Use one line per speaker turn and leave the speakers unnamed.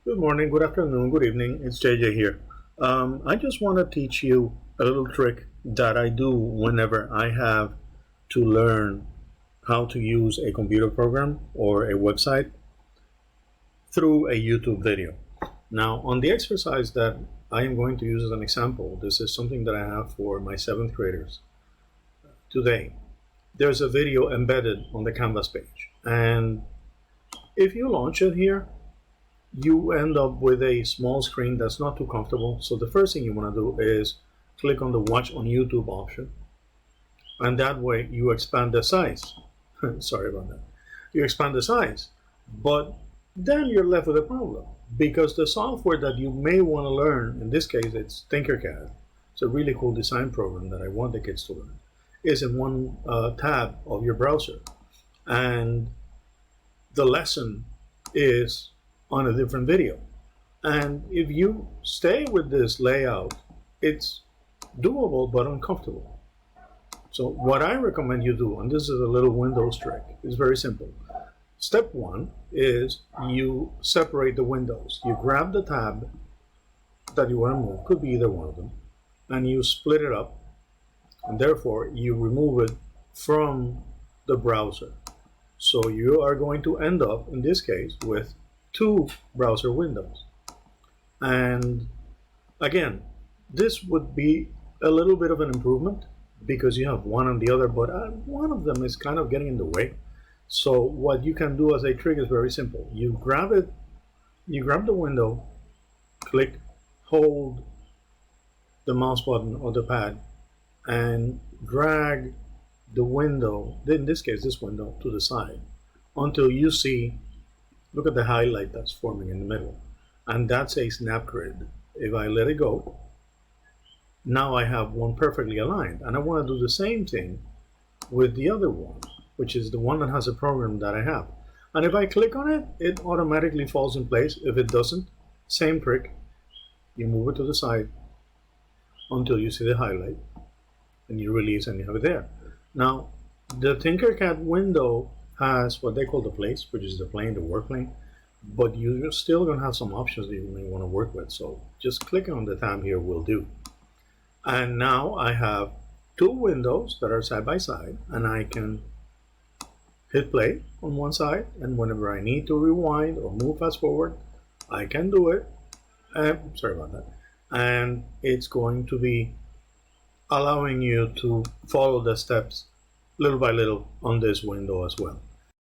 Good morning, good afternoon, good evening. It's JJ here. I just want to teach you a little trick that I do whenever I have to learn how to use a computer program or a website through a YouTube video. Now, on the exercise that I am going to use as an example, this is something that I have for my 7th graders today. There's a video embedded on the Canvas page, and if you launch it here, you end up with a small screen that's not too comfortable. So the first thing you want to do is click on the Watch on YouTube option, and that way you expand the size. Sorry about that. You expand the size, but then you're left with a problem because the software that you may want to learn, in this case it's Tinkercad, it's a really cool design program that I want the kids to learn, is in one tab of your browser, and the lesson is on a different video. And if you stay with this layout, it's doable but uncomfortable. So what I recommend you do, and this is a little Windows trick, is very simple. Step one is you separate the windows. You grab the tab that you want to move, could be either one of them, and you split it up, and therefore you remove it from the browser. So you are going to end up, in this case, with 2 browser windows. And again, this would be a little bit of an improvement because you have one on the other, but one of them is kind of getting in the way. So what you can do as a trick is very simple. You grab it, you grab the window, click, hold the mouse button or the pad, and drag the window, in this case this window, to the side until you see, look at the highlight that's forming in the middle, and that's a snap grid. If I let it go, now I have one perfectly aligned, and I want to do the same thing with the other one, which is the one that has a program that I have. And if I click on it, it automatically falls in place. If it doesn't, same trick, you move it to the side until you see the highlight, and you release and you have it there. Now, the Tinkercad window has what they call the place, which is the plane, the work plane, but you're still going to have some options that you may want to work with. So just clicking on the tab here will do. And now I have 2 windows that are side by side, and I can hit play on one side, and whenever I need to rewind or move fast forward, I can do it. Sorry about that. And it's going to be allowing you to follow the steps little by little on this window as well.